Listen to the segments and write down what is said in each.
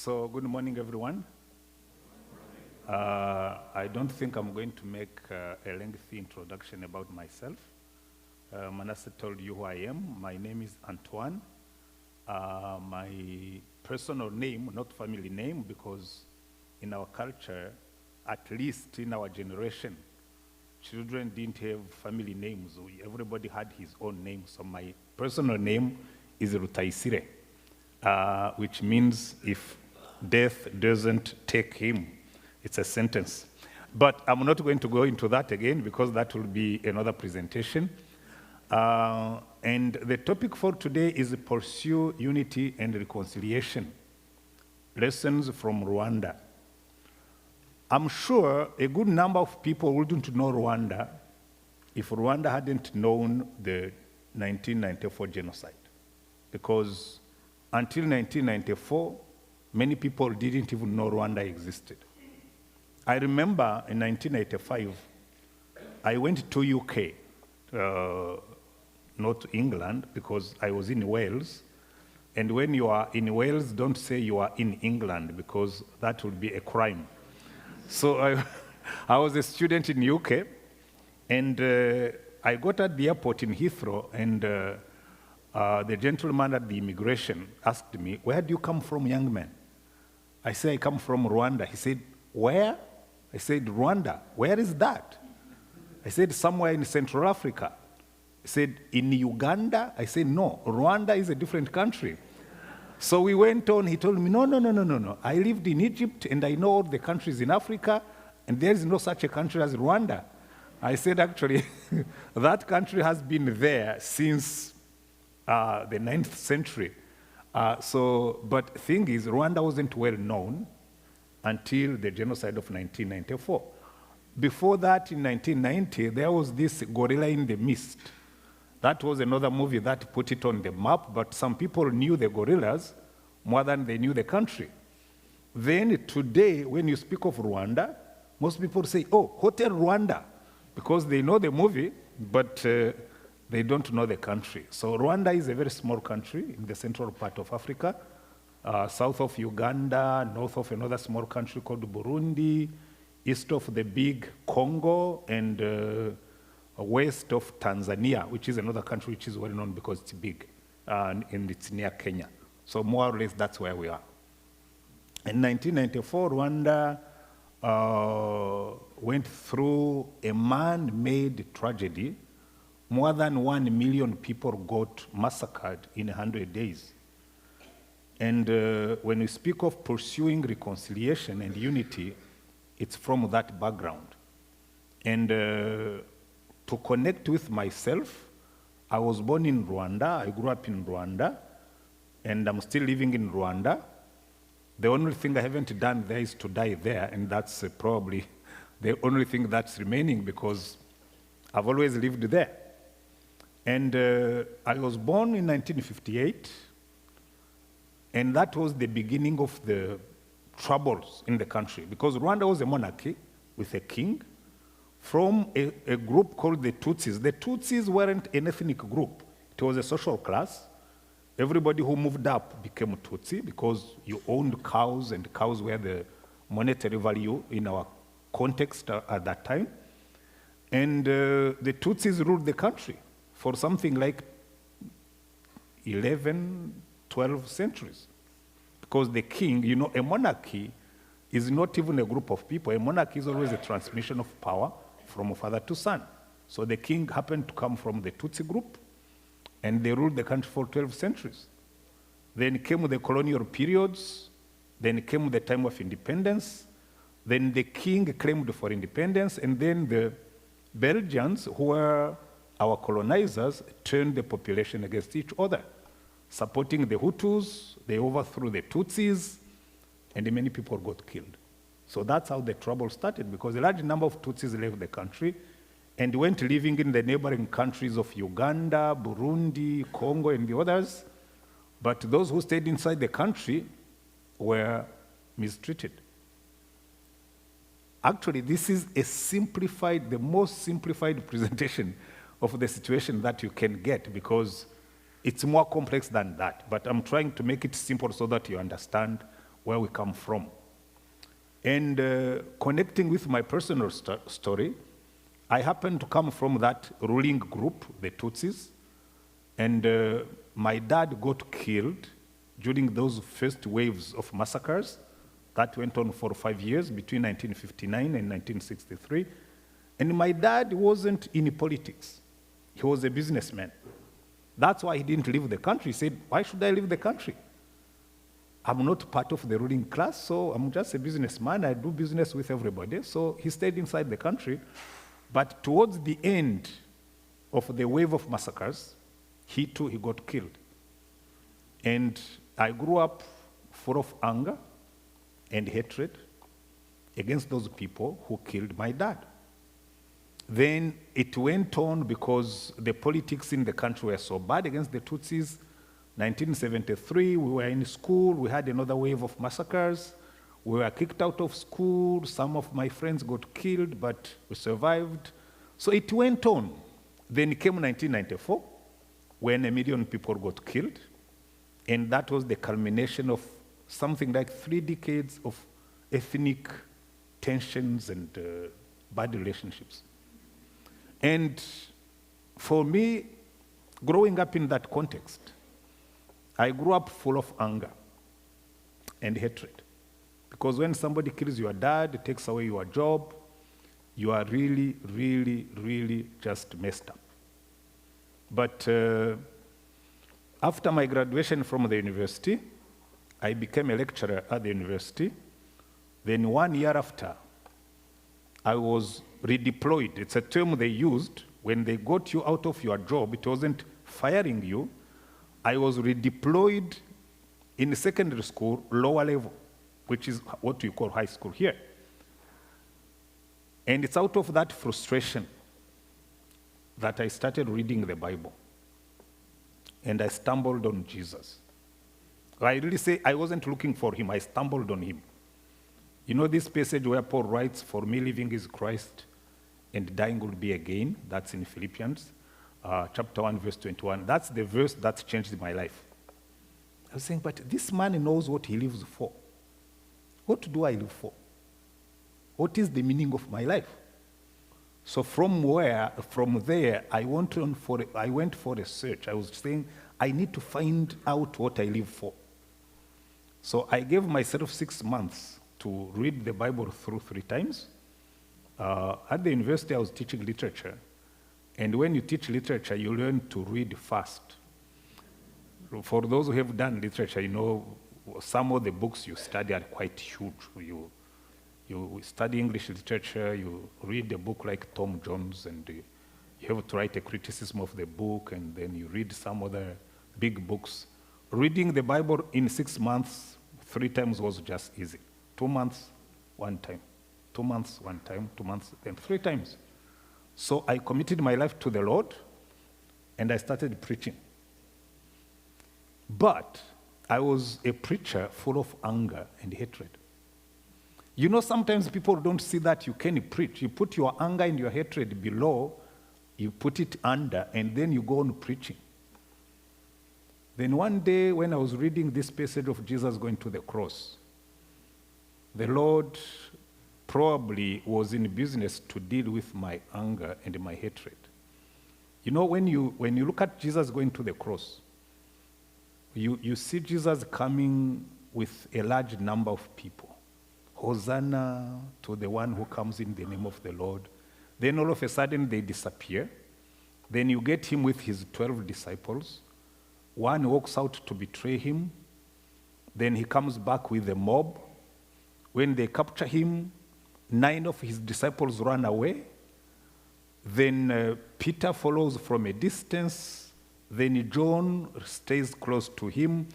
So good morning, everyone. I don't think I'm going to make a lengthy introduction about myself. Manasseh told you who I am. My name is Antoine. My personal name, not family name, because in our culture, at least in our generation, children didn't have family names. Everybody had his own name. So my personal name is Rutayisire, which means if death doesn't take him, it's a sentence. But I'm not going to go into that again because that will be another presentation. And the topic for today is pursue unity and reconciliation. Lessons from Rwanda. I'm sure a good number of people wouldn't know Rwanda if Rwanda hadn't known the 1994 genocide. Because until 1994, many people didn't even know Rwanda existed. I remember in 1985, I went to UK, not to England, because I was in Wales. And when you are in Wales, don't say you are in England, because that would be a crime. So I was a student in UK, and I got at the airport in Heathrow, and the gentleman at the immigration asked me, "Where do you come from, young man?" I said, "I come from Rwanda." He said, "Where?" I said, "Rwanda. Where is that?" I said, "Somewhere in Central Africa." He said, "In Uganda?" I said, "No, Rwanda is a different country." So we went on. He told me, no. I lived in Egypt, and I know all the countries in Africa, and there is no such a country as Rwanda. I said, actually, that country has been there since the 9th century. But the thing is, Rwanda wasn't well known until the genocide of 1994. Before that, in 1990, there was this Gorilla in the Mist. That was another movie that put it on the map, but some people knew the gorillas more than they knew the country. Then today, when you speak of Rwanda, most people say, "Oh, Hotel Rwanda," because they know the movie, but they don't know the country. So Rwanda is a very small country in the central part of Africa, south of Uganda, north of another small country called Burundi, east of the big Congo, and west of Tanzania, which is another country which is well known because it's big, and it's near Kenya. So more or less, that's where we are. In 1994, Rwanda went through a man-made tragedy. More than 1 million people got massacred in 100 days. And when we speak of pursuing reconciliation and unity, it's from that background. And to connect with myself, I was born in Rwanda, I grew up in Rwanda, and I'm still living in Rwanda. The only thing I haven't done there is to die there, and that's probably the only thing that's remaining because I've always lived there. And I was born in 1958, and that was the beginning of the troubles in the country, because Rwanda was a monarchy with a king from a group called the Tutsis. The Tutsis weren't an ethnic group. It was a social class. Everybody who moved up became Tutsi because you owned cows, and cows were the monetary value in our context at that time. And the Tutsis ruled the country for something like 11, 12 centuries. Because the king, you know, a monarchy is not even a group of people. A monarchy is always a transmission of power from father to son. So the king happened to come from the Tutsi group, and they ruled the country for 12 centuries. Then came the colonial periods, then came the time of independence, then the king claimed for independence, and then the Belgians, who were our colonizers, turned the population against each other. Supporting the Hutus, they overthrew the Tutsis, and many people got killed. So that's how the trouble started, because a large number of Tutsis left the country and went living in the neighboring countries of Uganda, Burundi, Congo, and the others. But those who stayed inside the country were mistreated. Actually, this is the most simplified presentation of the situation that you can get, because it's more complex than that. But I'm trying to make it simple so that you understand where we come from. And connecting with my personal story, I happen to come from that ruling group, the Tutsis, and my dad got killed during those first waves of massacres that went on for 5 years between 1959 and 1963. And my dad wasn't in politics. He was a businessman. That's why he didn't leave the country. He said, why should I leave the country? I'm not part of the ruling class, so I'm just a businessman. I do business with everybody. So he stayed inside the country. But towards the end of the wave of massacres, he got killed. And I grew up full of anger and hatred against those people who killed my dad. Then it went on because the politics in the country were so bad against the Tutsis. 1973, we were in school, we had another wave of massacres. We were kicked out of school, some of my friends got killed, but we survived. So it went on. Then came 1994, when 1 million people got killed, and that was the culmination of something like 3 decades of ethnic tensions and bad relationships. And for me, growing up in that context, I grew up full of anger and hatred. Because when somebody kills your dad, takes away your job, you are really, really, really just messed up. But after my graduation from the university, I became a lecturer at the university. Then 1 year after, I was redeployed. It's a term they used when they got you out of your job. It wasn't firing you. I was redeployed in secondary school, lower level, which is what we call high school here. And it's out of that frustration that I started reading the Bible. And I stumbled on Jesus. I really say I wasn't looking for him, I stumbled on him. You know this passage where Paul writes, for me living is Christ and dying will be a gain? That's in Philippians chapter 1, verse 21. That's the verse that changed my life. I was saying, but this man knows what he lives for. What do I live for? What is the meaning of my life? So from there, I went for a search. I was saying, I need to find out what I live for. So I gave myself 6 months to read the Bible through 3 times. At the university, I was teaching literature. And when you teach literature, you learn to read fast. For those who have done literature, you know, some of the books you study are quite huge. You study English literature, you read a book like Tom Jones, and you have to write a criticism of the book, and then you read some other big books. Reading the Bible in 6 months, 3 times was just easy. 2 months, 1 time. 2 months, 1 time, 2 months, then 3 times. So I committed my life to the Lord, and I started preaching. But I was a preacher full of anger and hatred. You know, sometimes people don't see that you can preach. You put your anger and your hatred below, you put it under, and then you go on preaching. Then one day, when I was reading this passage of Jesus going to the cross, the Lord probably was in business to deal with my anger and my hatred. You know, when you look at Jesus going to the cross, you see Jesus coming with a large number of people. Hosanna to the one who comes in the name of the Lord. Then all of a sudden they disappear. Then you get him with his 12 disciples. One walks out to betray him. Then he comes back with the mob. When they capture him, 9 of his disciples run away. Then Peter follows from a distance. Then John stays close to him.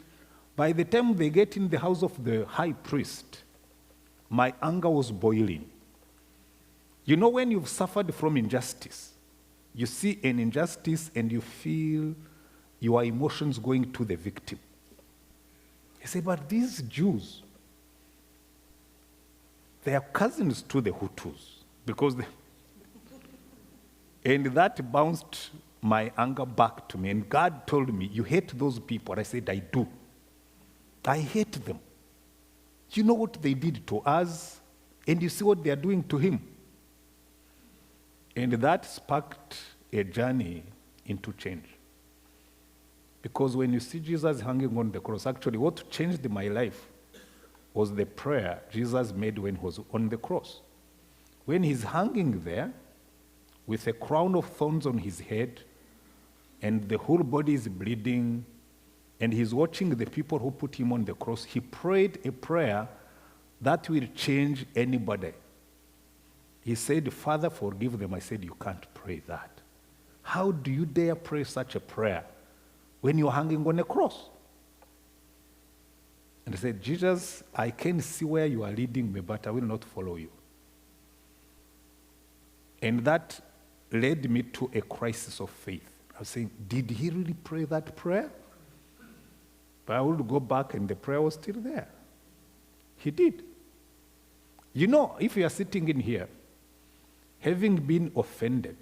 By the time they get in the house of the high priest, my anger was boiling. You know, when you've suffered from injustice, you see an injustice and you feel your emotions going to the victim. You say, but these Jews, they are cousins to the Hutus, because and that bounced my anger back to me. And God told me, you hate those people. I said, I do. I hate them. you know what they did to us? And you see what they are doing to him. And that sparked a journey into change. Because when you see Jesus hanging on the cross, actually what changed my life was the prayer Jesus made when he was on the cross. When he's hanging there with a crown of thorns on his head and the whole body is bleeding and he's watching the people who put him on the cross, he prayed a prayer that will change anybody. He said, Father, forgive them. I said, you can't pray that. How do you dare pray such a prayer when you're hanging on a cross? And I said, Jesus, I can see where you are leading me, but I will not follow you. And that led me to a crisis of faith. I was saying, did he really pray that prayer? But I would go back and the prayer was still there. He did. You know, if you are sitting in here, having been offended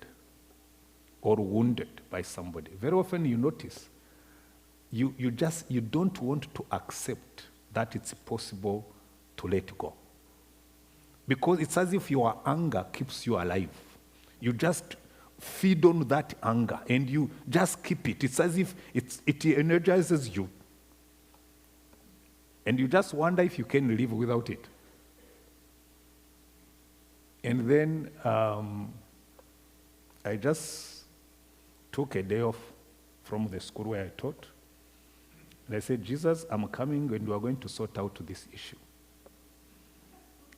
or wounded by somebody, very often you notice you don't want to accept that it's possible to let go. Because it's as if your anger keeps you alive. You just feed on that anger and you just keep it. It's as if it energizes you. And you just wonder if you can live without it. And then I just took a day off from the school where I taught. And I said, Jesus, I'm coming and we are going to sort out this issue.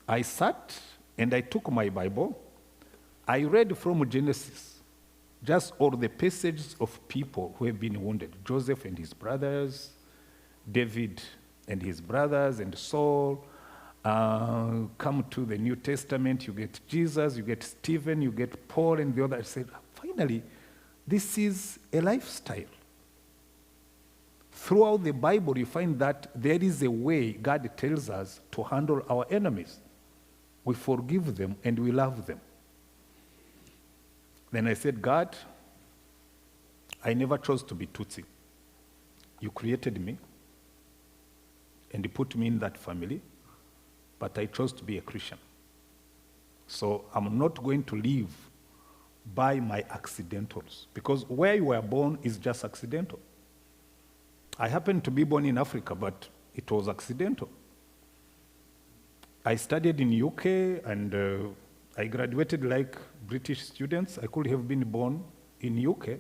I sat and I took my Bible. I read from Genesis, just all the passages of people who have been wounded. Joseph and his brothers, David and his brothers, and Saul. Come to the New Testament, you get Jesus, you get Stephen, you get Paul, and the other. I said, finally, this is a lifestyle. Throughout the Bible, you find that there is a way God tells us to handle our enemies. We forgive them and we love them. Then I said, God, I never chose to be Tutsi. You created me and you put me in that family, but I chose to be a Christian. So I'm not going to live by my accidentals, because where you were born is just accidental. I happened to be born in Africa, but it was accidental. I studied in UK and I graduated like British students. I could have been born in UK.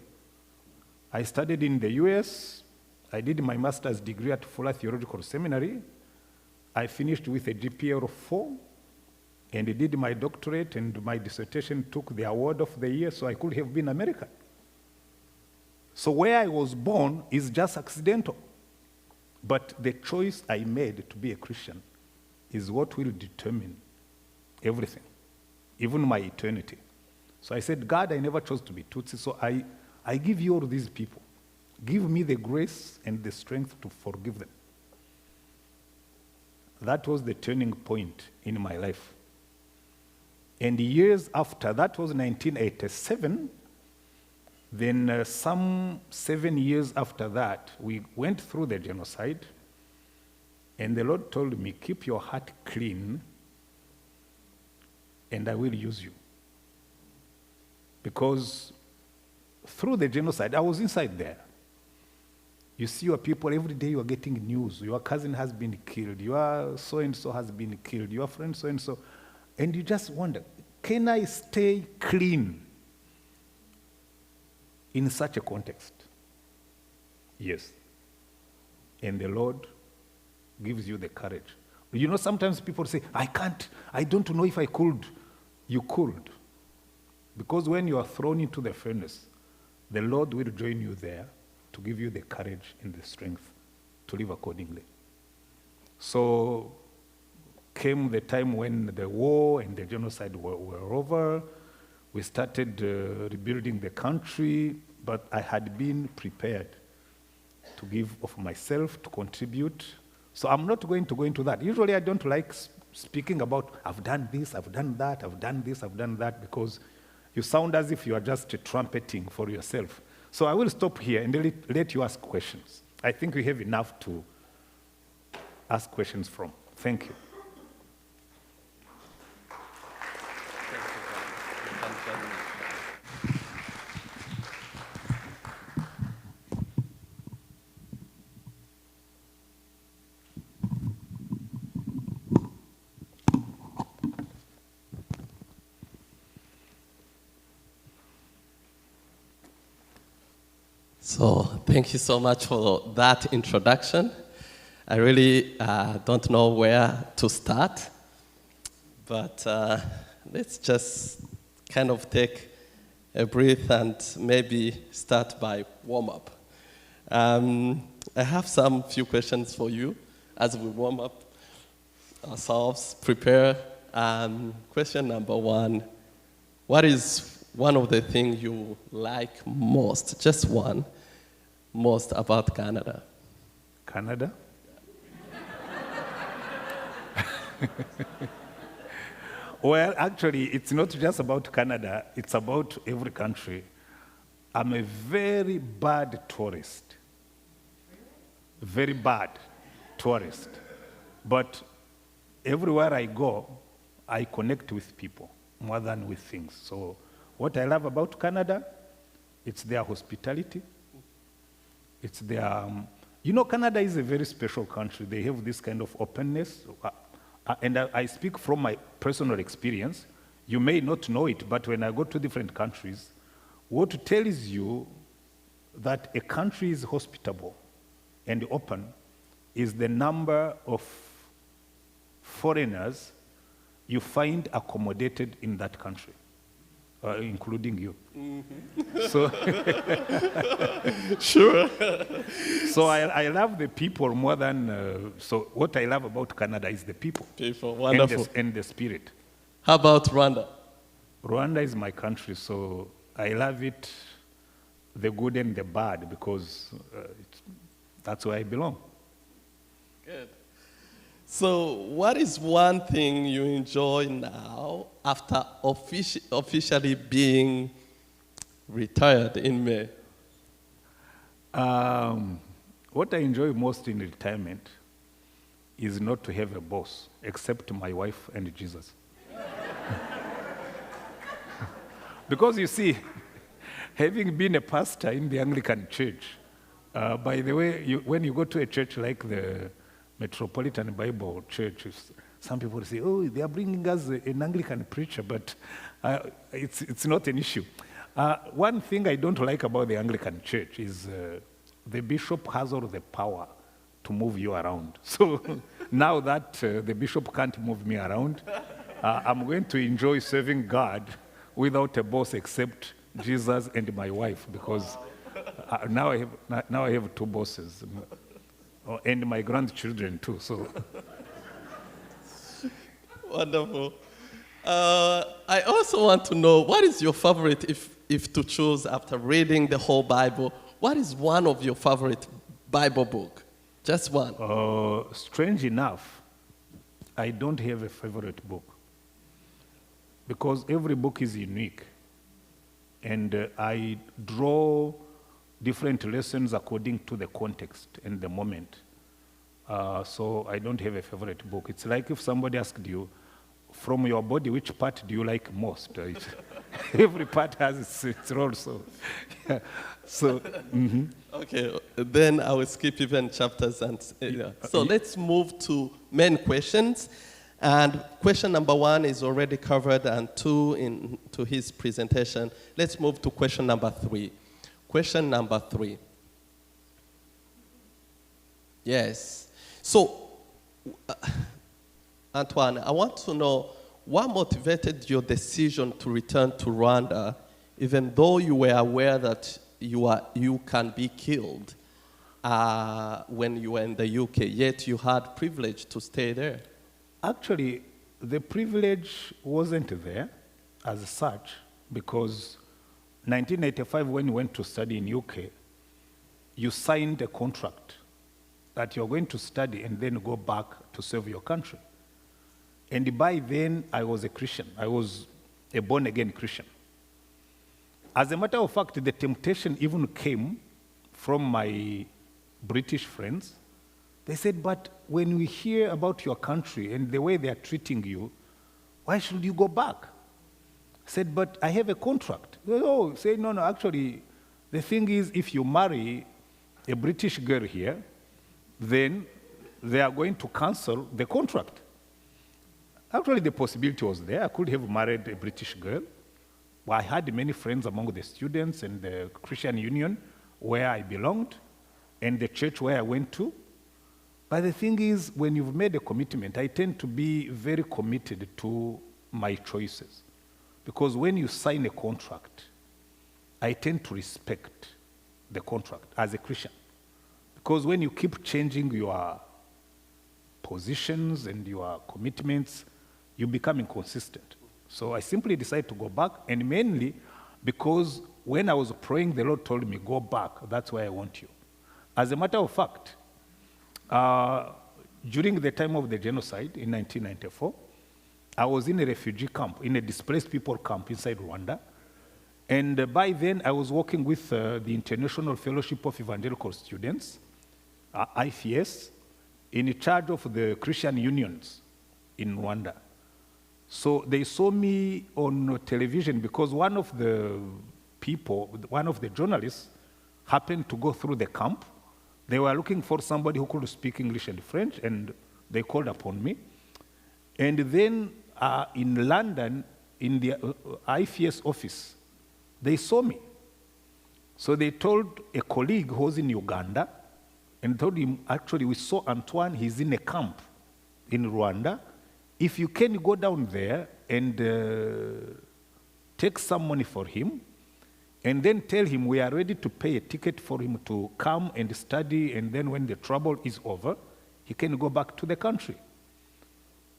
I studied in the US. I did my master's degree at Fuller Theological Seminary. I finished with a GPA of 4 and did my doctorate, and my dissertation took the award of the year, so I could have been American. So where I was born is just accidental. But the choice I made to be a Christian is what will determine everything, even my eternity. So I said, God, I never chose to be Tutsi, so I give you all these people. Give me the grace and the strength to forgive them. That was the turning point in my life. And years after, that was 1987, then some 7 years after that, we went through the genocide, and the Lord told me, keep your heart clean, and I will use you. Because through the genocide, I was inside there. You see your people, every day you are getting news. Your cousin has been killed. Your so-and-so has been killed. Your friend so-and-so. And you just wonder, can I stay clean in such a context? Yes. And the Lord gives you the courage. You know, sometimes people say, I can't, I don't know if I could. You could. Because when you are thrown into the furnace, the Lord will join you there to give you the courage and the strength to live accordingly. So came the time when the war and the genocide were over. We started rebuilding the country, but I had been prepared to give of myself, to contribute. So I'm not going to go into that. Usually I don't like speaking about, I've done this, I've done that, I've done this, I've done that, because you sound as if you are just trumpeting for yourself. So I will stop here and let you ask questions. I think we have enough to ask questions from. Thank you. So thank you so much for that introduction. I really don't know where to start, but let's just kind of take a breath and maybe start by warm up. I have some few questions for you as we warm up ourselves, prepare. Question number one, what is one of the things you like most, just one, most about Canada? Canada? Well, actually, it's not just about Canada, it's about every country. I'm a very bad tourist. Very bad tourist. But everywhere I go, I connect with people more than with things. So what I love about Canada, it's their hospitality. It's their, Canada is a very special country. They have this kind of openness. And I speak from my personal experience. You may not know it, but when I go to different countries, what tells you that a country is hospitable and open is the number of foreigners you find accommodated in that country. Including you. Mm-hmm. So, sure. So I love the people more than, so what I love about Canada is the people. People, wonderful. And the spirit. How about Rwanda? Rwanda is my country, so I love it, the good and the bad, because that's where I belong. Good. So what is one thing you enjoy now after officially being retired in May? What I enjoy most in retirement is not to have a boss, except my wife and Jesus. Because you see, having been a pastor in the Anglican Church, by the way, when you go to a church like the Metropolitan Bible Church, some people say, oh, they are bringing us an Anglican preacher, but it's not an issue. One thing I don't like about the Anglican Church is the bishop has all the power to move you around. So now that the bishop can't move me around, I'm going to enjoy serving God without a boss except Jesus and my wife, because now I have two bosses. And my grandchildren too. So, wonderful. I also want to know, what is your favorite, if to choose after reading the whole Bible, what is one of your favorite Bible book? Just one. Strange enough, I don't have a favorite book, because every book is unique, and I draw different lessons according to the context and the moment. So I don't have a favorite book. It's like if somebody asked you, from your body, which part do you like most? Every part has its role, so. Yeah. So, mm-hmm. Okay, then I will skip even chapters. So let's move to main questions. And question number one is already covered, and two into his presentation. Let's move to question number three. Question number three. Yes. So, Antoine, I want to know what motivated your decision to return to Rwanda, even though you were aware that you can be killed when you were in the UK, yet you had privilege to stay there. Actually, the privilege wasn't there as such, because 1985, when you went to study in UK, you signed a contract that you're going to study and then go back to serve your country. And by then, I was a Christian. I was a born-again Christian. As a matter of fact, the temptation even came from my British friends. They said, but when we hear about your country and the way they are treating you, why should you go back? Said, but I have a contract. Oh, say, no, actually, the thing is, if you marry a British girl here, then they are going to cancel the contract. Actually, the possibility was there. I could have married a British girl. Well, I had many friends among the students and the Christian Union where I belonged and the church where I went to. But the thing is, when you've made a commitment, I tend to be very committed to my choices. Because when you sign a contract, I tend to respect the contract as a Christian. Because when you keep changing your positions and your commitments, you become inconsistent. So I simply decided to go back, and mainly because when I was praying, the Lord told me, go back, that's where I want you. As a matter of fact, during the time of the genocide in 1994, I was in a refugee camp, in a displaced people camp inside Rwanda. And by then, I was working with the International Fellowship of Evangelical Students, IFES, in charge of the Christian unions in Rwanda. So they saw me on television because one of the journalists happened to go through the camp. They were looking for somebody who could speak English and French, and they called upon me. And then in London, in the IFES office, they saw me. So they told a colleague who was in Uganda, and told him, actually, we saw Antoine, he's in a camp in Rwanda. If you can go down there and take some money for him, and then tell him we are ready to pay a ticket for him to come and study, and then when the trouble is over, he can go back to the country.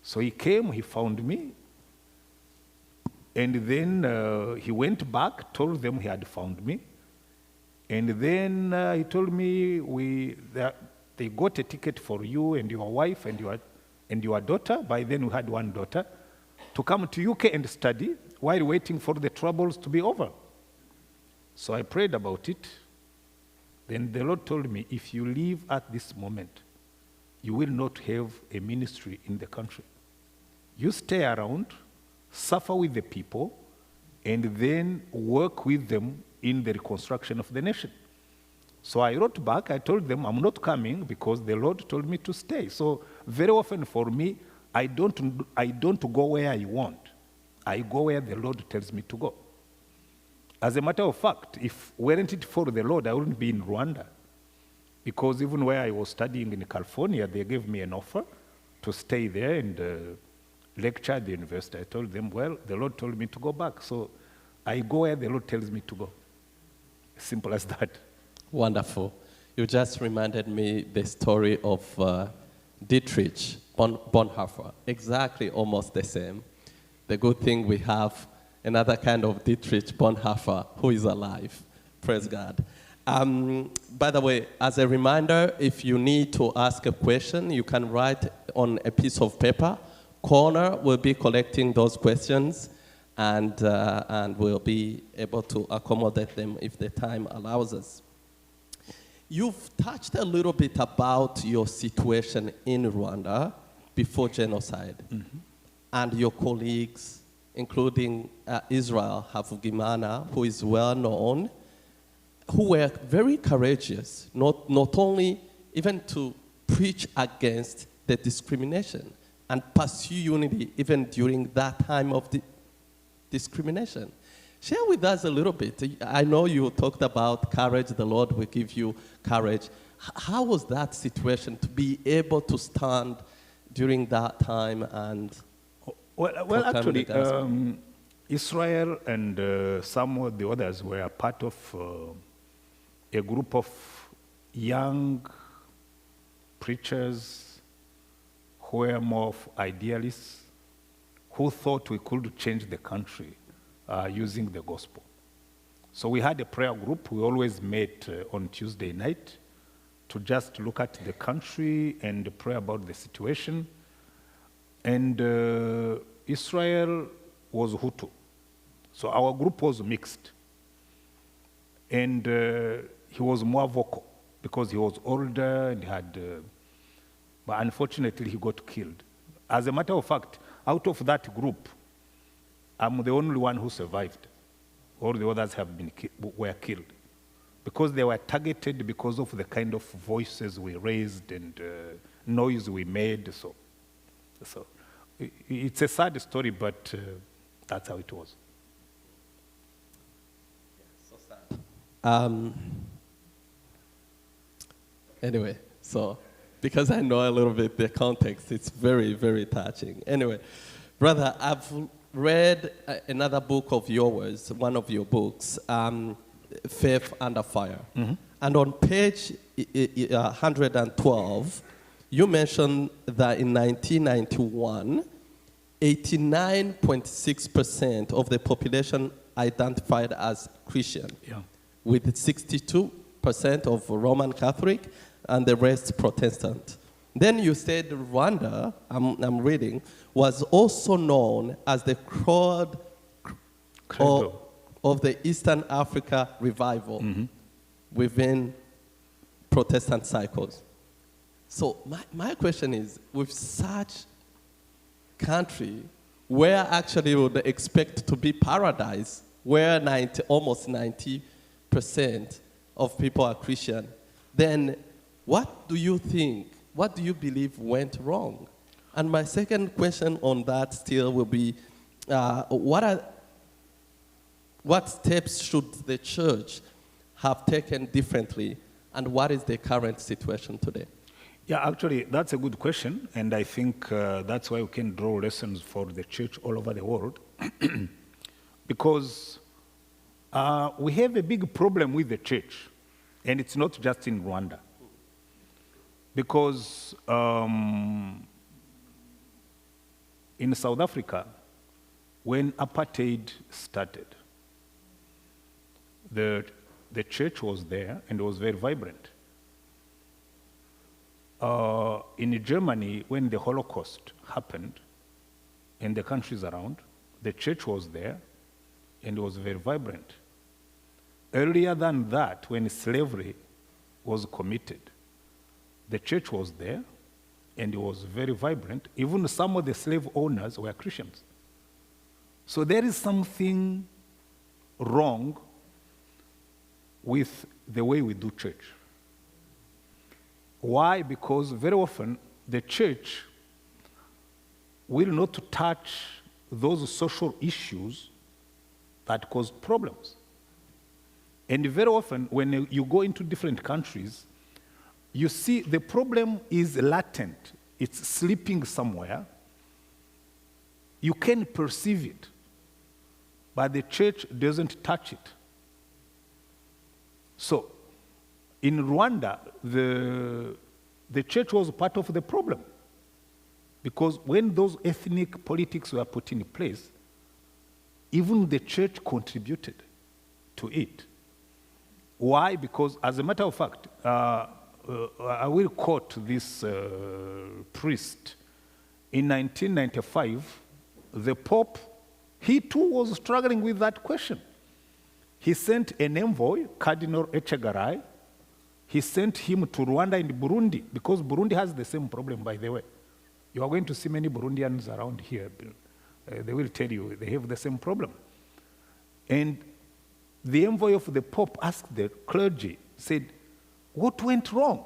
So he came, he found me, and then he went back, told them he had found me, and then he told me they got a ticket for you and your wife and your daughter. By then we had one daughter, to come to UK and study while waiting for the troubles to be over. So I prayed about it. Then the Lord told me, if you leave at this moment, you will not have a ministry in the country. You stay around, suffer with the people, and then work with them in the reconstruction of the nation. So I wrote back, I told them I'm not coming because the Lord told me to stay. So very often for me, I don't go where I want. I go where the Lord tells me to go. As a matter of fact, if weren't it for the Lord, I wouldn't be in Rwanda. Because even where I was studying in California, they gave me an offer to stay there and lecture at the university. I told them, well, the Lord told me to go back. So I go where the Lord tells me to go. Simple as that. Wonderful. You just reminded me the story of Dietrich Bonhoeffer. Exactly almost the same. The good thing we have another kind of Dietrich Bonhoeffer who is alive. Praise God. By the way, as a reminder, if you need to ask a question, you can write on a piece of paper. Connor will be collecting those questions, and we'll be able to accommodate them if the time allows us. You've touched a little bit about your situation in Rwanda before genocide, and your colleagues, including Israel Havugimana, who is well known, who were very courageous, not only even to preach against the discrimination and pursue unity even during that time of the discrimination. Share with us a little bit. I know you talked about courage, the Lord will give you courage. How was that situation to be able to stand during that time and Well, actually, Israel and some of the others were part of a group of young preachers who were more of idealists, who thought we could change the country using the gospel. So we had a prayer group. We always met on Tuesday night to just look at the country and pray about the situation. And Israel was Hutu. So our group was mixed. And he was more vocal because he was older and but unfortunately he got killed. As a matter of fact, out of that group, I'm the only one who survived. All the others were killed. Because they were targeted because of the kind of voices we raised and noise we made. So it's a sad story, but that's how it was. So sad. Anyway, so because I know a little bit the context, it's very, very touching. Anyway, brother, I've read another book of yours, one of your books, Faith Under Fire. Mm-hmm. And on page 112, you mentioned that in 1991, 89.6% of the population identified as Christian, with 62% of Roman Catholic and the rest Protestant. Then you said Rwanda, I'm reading, was also known as the crowd of the Eastern Africa revival within Protestant cycles. So my question is, with such country, where actually would expect to be paradise, where almost 90% of people are Christian, then what do you think, what do you believe went wrong? And my second question on that still will be, what steps should the church have taken differently, and what is the current situation today? Yeah, actually, that's a good question, and I think that's why we can draw lessons for the church all over the world, because we have a big problem with the church, and it's not just in Rwanda. Because in South Africa, when apartheid started, the church was there and it was very vibrant. In Germany, when the Holocaust happened in the countries around, the church was there and it was very vibrant. Earlier than that, when slavery was committed, the church was there, and it was very vibrant. Even some of the slave owners were Christians. So there is something wrong with the way we do church. Why? Because very often the church will not touch those social issues that cause problems. And very often when you go into different countries, you see the problem is latent. It's sleeping somewhere. You can perceive it, but the church doesn't touch it. So, in Rwanda, the church was part of the problem, because when those ethnic politics were put in place, even the church contributed to it. Why? Because, as a matter of fact, I will quote this priest. In 1995, the Pope, he too was struggling with that question. He sent an envoy, Cardinal Echegaray. He sent him to Rwanda and Burundi, because Burundi has the same problem, by the way. You are going to see many Burundians around here. They will tell you they have the same problem. And the envoy of the Pope asked the clergy, said, what went wrong?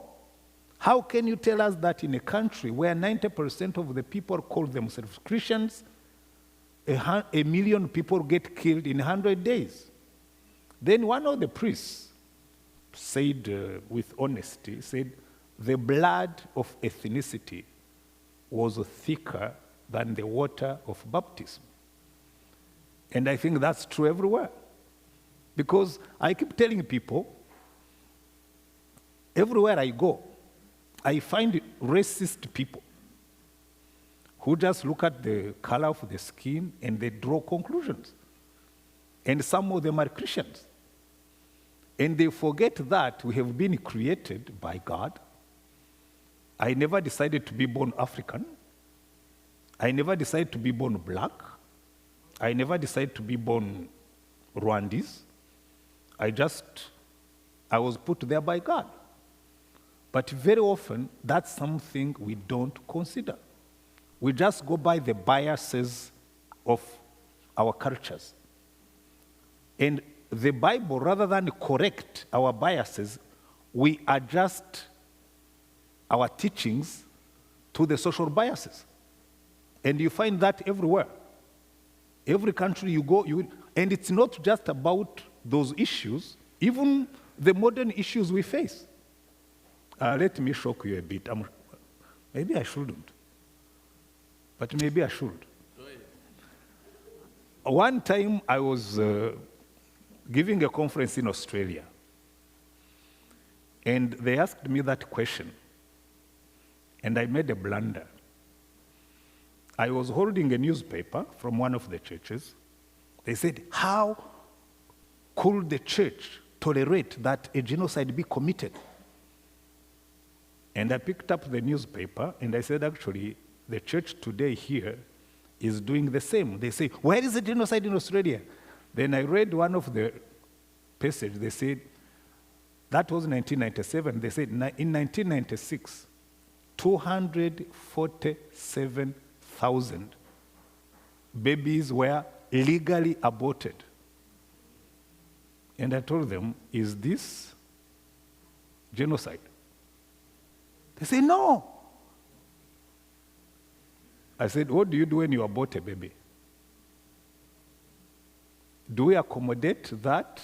How can you tell us that in a country where 90% of the people call themselves Christians, 1 million people get killed in 100 days? Then one of the priests said with honesty, said, the blood of ethnicity was thicker than the water of baptism. And I think that's true everywhere. Because I keep telling people, everywhere I go, I find racist people who just look at the color of the skin and they draw conclusions. And some of them are Christians. And they forget that we have been created by God. I never decided to be born African. I never decided to be born black. I never decided to be born Rwandese. I was put there by God. But very often, that's something we don't consider. We just go by the biases of our cultures. And the Bible, rather than correct our biases, we adjust our teachings to the social biases. And you find that everywhere. Every country you go, and it's not just about those issues, even the modern issues we face. Let me shock you a bit. Maybe I shouldn't, but maybe I should. One time I was giving a conference in Australia, and they asked me that question, and I made a blunder. I was holding a newspaper from one of the churches. They said, how could the church tolerate that a genocide be committed? And I picked up the newspaper and I said, actually, the church today here is doing the same. They say, where is the genocide in Australia? Then I read one of the passages. They said, that was 1997. They said, in 1996, 247,000 babies were legally aborted. And I told them, is this genocide? They say, no. I said, what do you do when you abort a baby? Do we accommodate that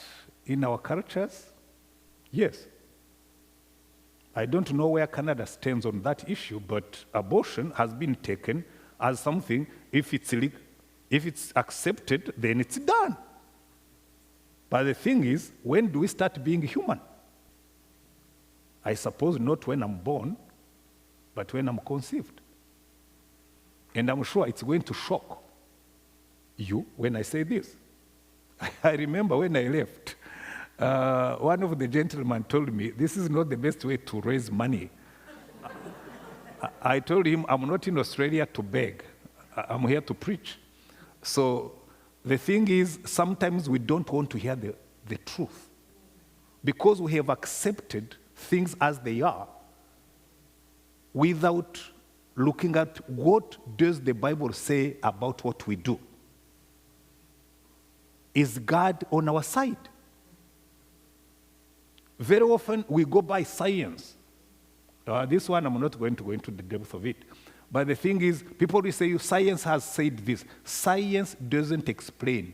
in our cultures? Yes. I don't know where Canada stands on that issue, but abortion has been taken as something, if it's accepted, then it's done. But the thing is, when do we start being human? I suppose not when I'm born, but when I'm conceived. And I'm sure it's going to shock you when I say this. I remember when I left, one of the gentlemen told me, this is not the best way to raise money. I told him, I'm not in Australia to beg. I'm here to preach. So the thing is, sometimes we don't want to hear the truth because we have accepted things as they are without looking at what does the Bible say about what we do. Is God on our side? Very often we go by science. This one, I'm not going to go into the depth of it. But the thing is, people will say, science has said this. Science doesn't explain.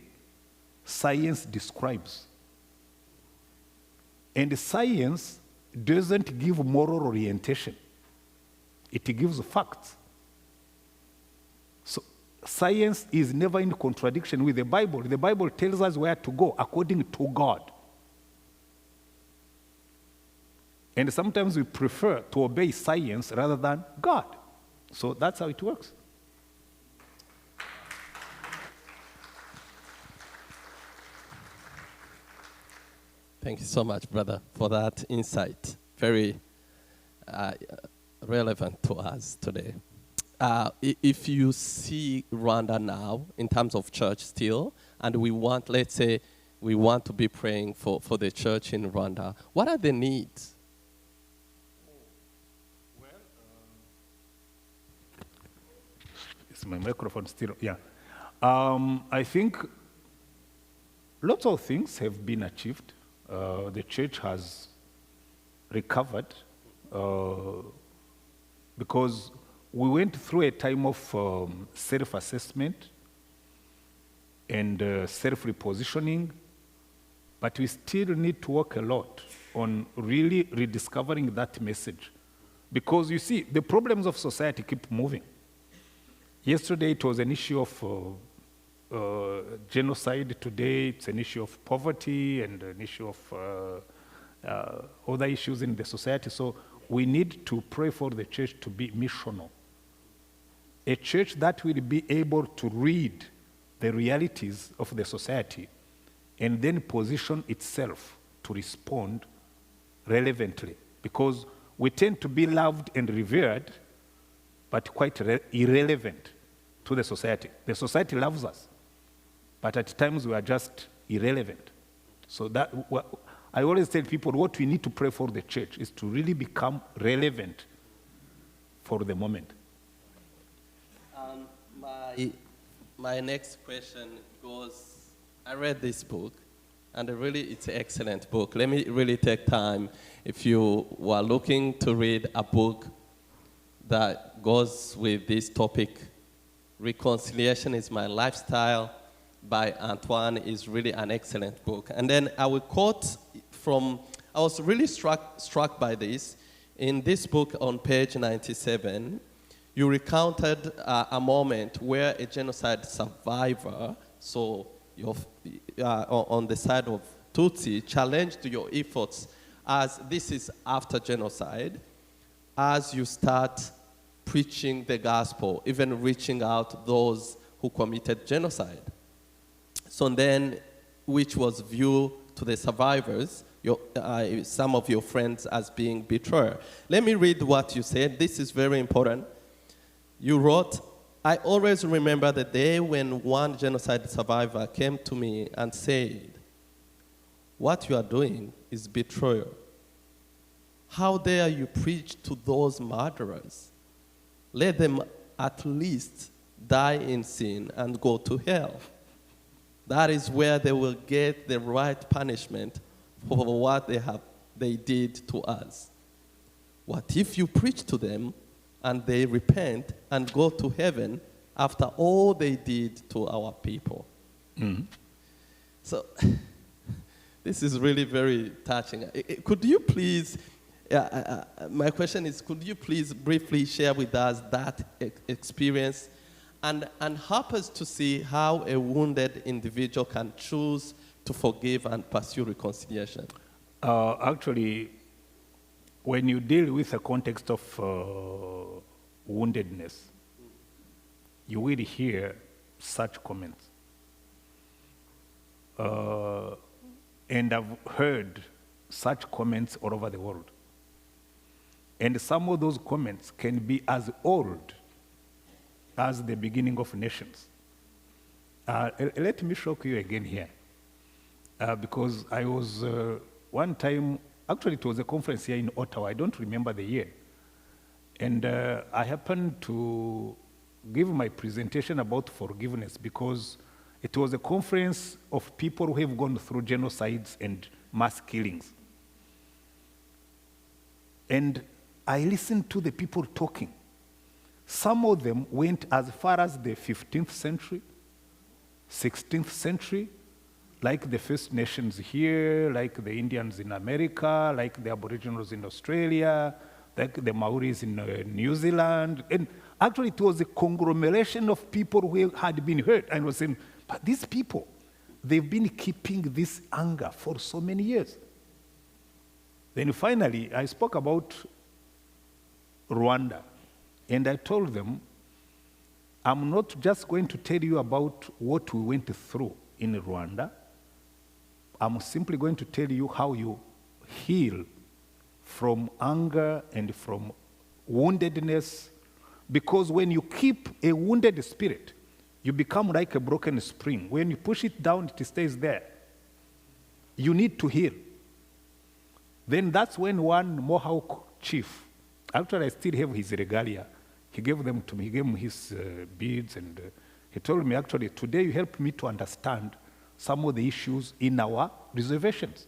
Science describes. And science doesn't give moral orientation. It gives facts. So science is never in contradiction with the Bible. The Bible tells us where to go according to God. And sometimes we prefer to obey science rather than God. So that's how it works. Thank you so much, brother, for that insight. Very relevant to us today. If you see Rwanda now in terms of church still, and we want, let's say, we want to be praying for the church in Rwanda, what are the needs? Is my microphone still? Yeah. I think lots of things have been achieved. The church has recovered because we went through a time of self-assessment and self-repositioning, but we still need to work a lot on really rediscovering that message. Because you see, the problems of society keep moving. Yesterday it was an issue of genocide. Today it's an issue of poverty and an issue of other issues in the society. So we need to pray for the church to be missional. A church that will be able to read the realities of the society and then position itself to respond relevantly. Because we tend to be loved and revered, but quite irrelevant to the society. The society loves us, but at times we are just irrelevant. So that I always tell people what we need to pray for the church is to really become relevant for the moment. my next question goes, I read this book, and really it's an excellent book. Let me really take time. If you were looking to read a book that goes with this topic, Reconciliation is My Lifestyle by Antoine is really an excellent book. And then I will quote from, I was really struck by this. In this book on page 97, you recounted a moment where a genocide survivor, so on the side of Tutsi, challenged your efforts as this is after genocide, as you start preaching the gospel, even reaching out those who committed genocide. So then, which was viewed to the survivors, some of your friends as being betrayers. Let me read what you said. This is very important. You wrote, I always remember the day when one genocide survivor came to me and said, what you are doing is betrayal. How dare you preach to those murderers? Let them at least die in sin and go to hell. That is where they will get the right punishment for what they did to us. What if you preach to them and they repent and go to heaven after all they did to our people? Mm-hmm. So this is really very touching. Could you please, my question is, could you please briefly share with us that experience and help us to see how a wounded individual can choose to forgive and pursue reconciliation? Actually, when you deal with a context of woundedness, you will hear such comments. And I've heard such comments all over the world. And some of those comments can be as old as the beginning of nations. Let me shock you again here. Because I was one time, actually it was a conference here in Ottawa, I don't remember the year. And I happened to give my presentation about forgiveness because it was a conference of people who have gone through genocides and mass killings. And I listened to the people talking. Some of them went as far as the 15th century, 16th century, like the First Nations here, like the Indians in America, like the Aboriginals in Australia, like the Maoris in New Zealand. And actually it was a conglomeration of people who had been hurt and was saying, but these people, they've been keeping this anger for so many years. Then finally, I spoke about Rwanda. And I told them, I'm not just going to tell you about what we went through in Rwanda. I'm simply going to tell you how you heal from anger and from woundedness. Because when you keep a wounded spirit, you become like a broken spring. When you push it down, it stays there. You need to heal. Then that's when one Mohawk chief, actually I still have his regalia, he gave them to me, he gave me his beads, and he told me, actually, today you helped me to understand some of the issues in our reservations.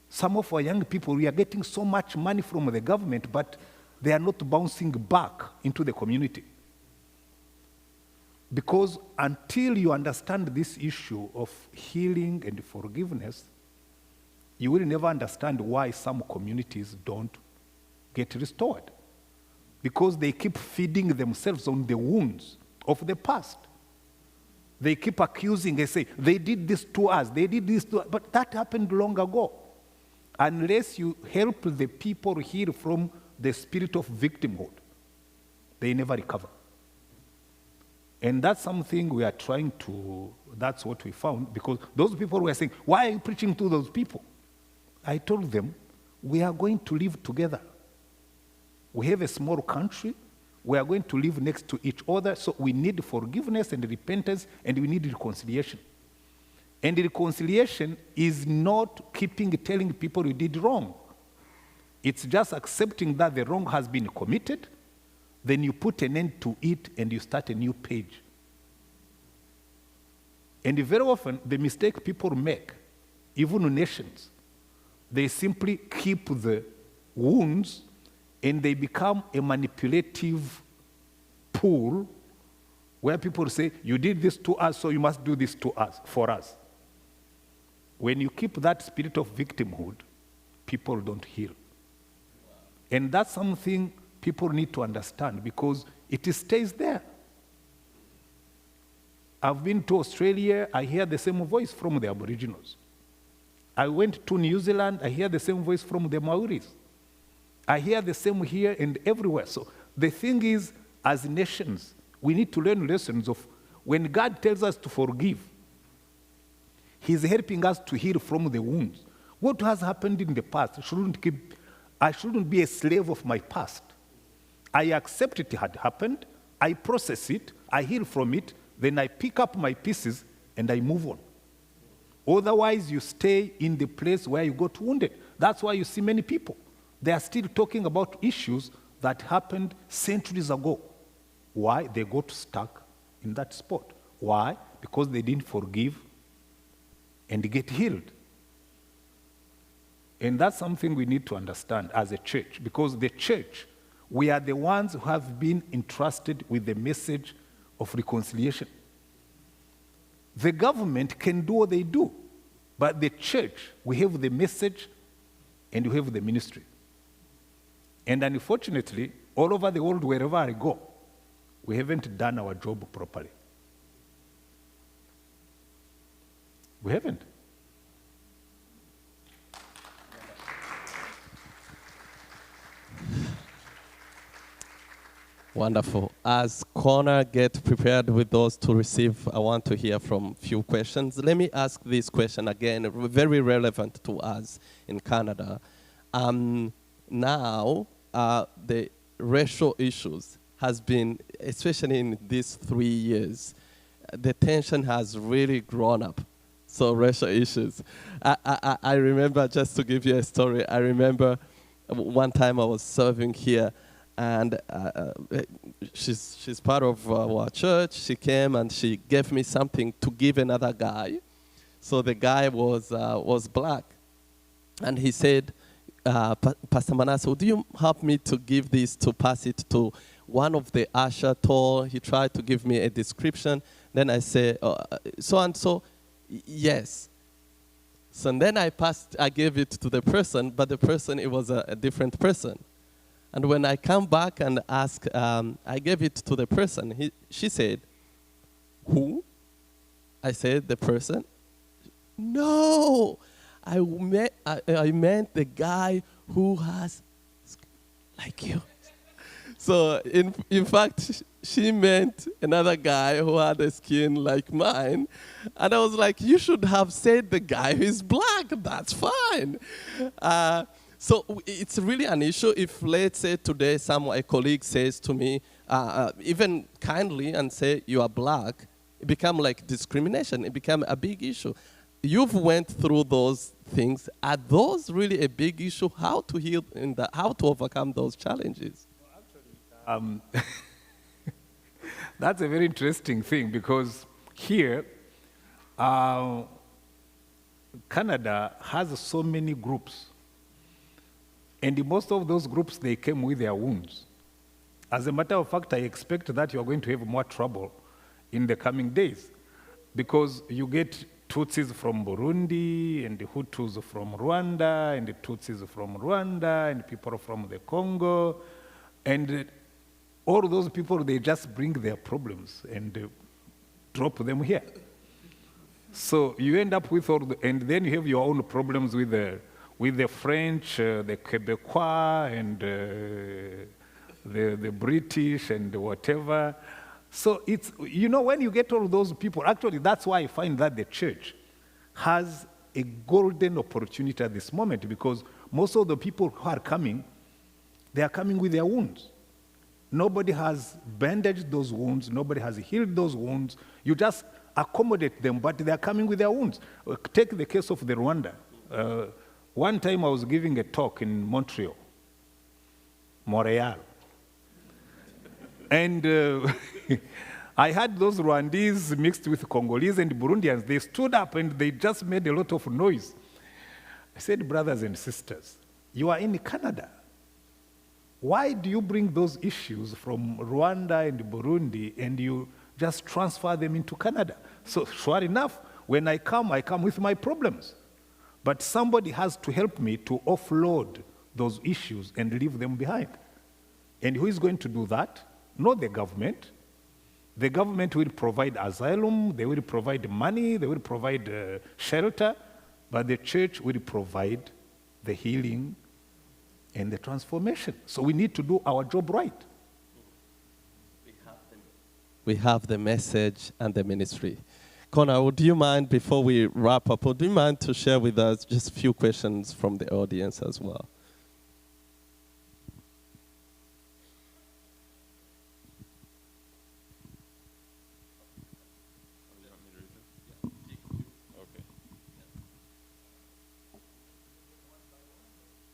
Some of our young people, we are getting so much money from the government, but they are not bouncing back into the community. Because until you understand this issue of healing and forgiveness, you will never understand why some communities don't get restored. Because they keep feeding themselves on the wounds of the past. They keep accusing, they say, they did this to us, they did this to us, but that happened long ago. Unless you help the people heal from the spirit of victimhood, they never recover. And that's something we are trying to, that's what we found, because those people were saying, why are you preaching to those people? I told them, we are going to live together. We have a small country. We are going to live next to each other, so we need forgiveness and repentance, and we need reconciliation. And reconciliation is not telling people you did wrong. It's just accepting that the wrong has been committed, then you put an end to it and you start a new page. And very often, the mistake people make, even nations, they simply keep the wounds and they become a manipulative pool where people say, you did this to us, so you must do this to us, for us. When you keep that spirit of victimhood, people don't heal. And that's something people need to understand because it stays there. I've been to Australia, I hear the same voice from the Aboriginals. I went to New Zealand, I hear the same voice from the Maoris. I hear the same here and everywhere. So the thing is, as nations, we need to learn lessons of when God tells us to forgive, He's helping us to heal from the wounds. What has happened in the past, I shouldn't be a slave of my past. I accept it had happened, I process it, I heal from it, then I pick up my pieces and I move on. Otherwise, you stay in the place where you got wounded. That's why you see many people. They are still talking about issues that happened centuries ago. Why? They got stuck in that spot. Why? Because they didn't forgive and get healed. And that's something we need to understand as a church, because the church, we are the ones who have been entrusted with the message of reconciliation. The government can do what they do, but the church, we have the message and we have the ministry. And unfortunately, all over the world, wherever I go, we haven't done our job properly. We haven't. Wonderful. As Connor gets prepared with those to receive, I want to hear from few questions. Let me ask this question again, very relevant to us in Canada. Now, the racial issues has been, especially in these 3 years, the tension has really grown up. So racial issues. I remember, just to give you a story, I remember one time I was serving here, and she's part of our church. She came and she gave me something to give another guy. So the guy was black. And he said, Pastor Manasseh, would you help me to give this, to pass it to one of the usher told? He tried to give me a description. Then I said, so and so, yes. So then I gave it to the person, but the person, it was a different person. And when I come back and ask, I gave it to the person. She said, who? I said, the person. No, I meant the guy who has, like you. So in fact, she meant another guy who had a skin like mine. And I was like, you should have said the guy who is black. That's fine. So it's really an issue if, let's say, today a colleague says to me, even kindly, and say, you are black, it become like discrimination. It become a big issue. You've went through those things. Are those really a big issue? How to heal how to overcome those challenges? Well, actually, that's a very interesting thing, because here, Canada has so many groups. And most of those groups, they came with their wounds. As a matter of fact, I expect that you are going to have more trouble in the coming days, because you get Tutsis from Burundi, and the Hutus from Rwanda, and the Tutsis from Rwanda, and people from the Congo. And all those people, they just bring their problems and drop them here. So you end up with and then you have your own problems with the French, the Quebecois, and the British, and whatever. So it's, when you get all those people, actually that's why I find that the church has a golden opportunity at this moment, because most of the people who are coming, they are coming with their wounds. Nobody has bandaged those wounds. Nobody has healed those wounds. You just accommodate them, but they are coming with their wounds. Take the case of the Rwanda. One time I was giving a talk in Montreal. And I had those Rwandese mixed with Congolese and Burundians. They stood up and they just made a lot of noise. I said, brothers and sisters, you are in Canada. Why do you bring those issues from Rwanda and Burundi and you just transfer them into Canada? So sure enough, when I come with my problems. But somebody has to help me to offload those issues and leave them behind. And who is going to do that? Not the government. The government will provide asylum, they will provide money, they will provide shelter, but the church will provide the healing and the transformation. So we need to do our job right. We have the message and the ministry. Connor, would you mind, before we wrap up, would you mind to share with us just a few questions from the audience as well?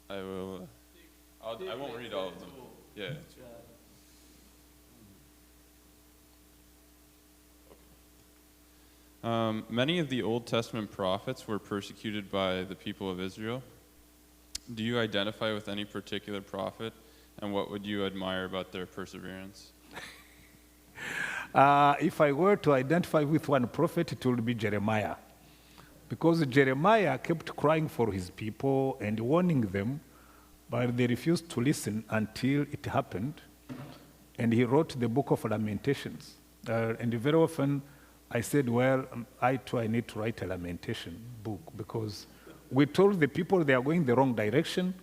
I will. I won't read all of them. Yeah. Many of the Old Testament prophets were persecuted by the people of Israel. Do you identify with any particular prophet, and what would you admire about their perseverance? If I were to identify with one prophet, it would be Jeremiah. Because Jeremiah kept crying for his people and warning them, but they refused to listen until it happened. And he wrote the book of Lamentations. And very often I said, well, I need to write a lamentation book, because we told the people they are going the wrong direction.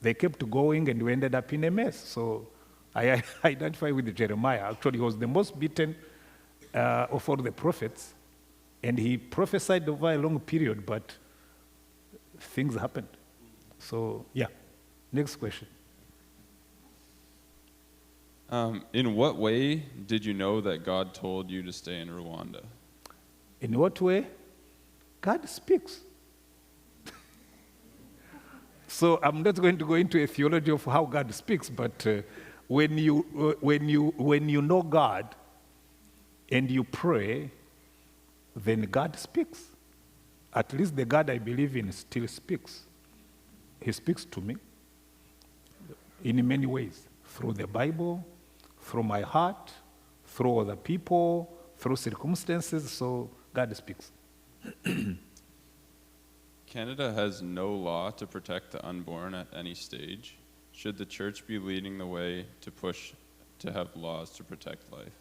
They kept going and we ended up in a mess. So I identify with Jeremiah. Actually, he was the most beaten of all the prophets. And he prophesied over a long period, but things happened. So, yeah. Next question. In what way did you know that God told you to stay in Rwanda? In what way? God speaks. So I'm not going to go into a theology of how God speaks, but when you know God and you pray, then God speaks. At least the God I believe in still speaks. He speaks to me in many ways, through the Bible, through my heart, through other people, through circumstances, so God speaks. Canada has no law to protect the unborn at any stage. Should the church be leading the way to push to have laws to protect life?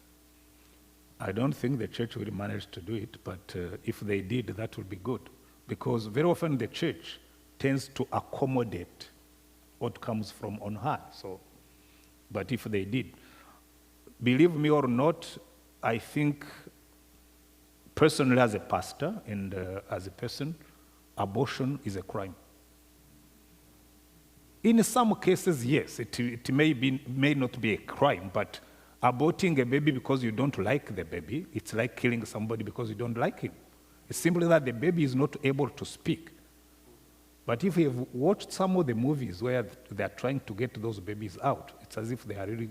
I don't think the church will manage to do it, but if they did, that would be good. Because very often the church tends to accommodate what comes from on high. So, but if they did, believe me or not, I think personally as a pastor and as a person, abortion is a crime. In some cases, yes, it may not be a crime, but aborting a baby because you don't like the baby, it's like killing somebody because you don't like him. It's simply that the baby is not able to speak. But if you've watched some of the movies where they're trying to get those babies out, it's as if they are really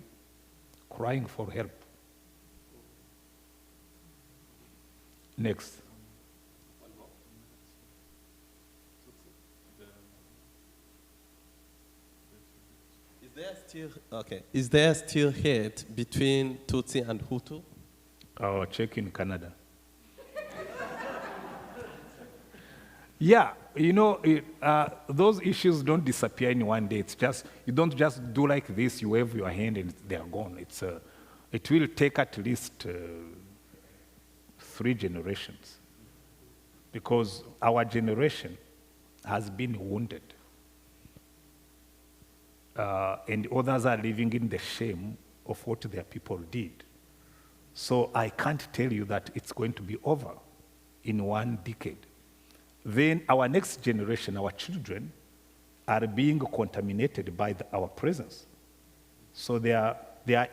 crying for help. Next. Is there still hate between Tutsi and Hutu? Oh, check in Canada. Yeah, you know, those issues don't disappear in one day. It's just, you don't just do like this, you wave your hand and they are gone. It will take at least 3 generations, because our generation has been wounded. And others are living in the shame of what their people did. So I can't tell you that it's going to be over in 1 decade. Then our next generation, our children, are being contaminated by our presence. So they are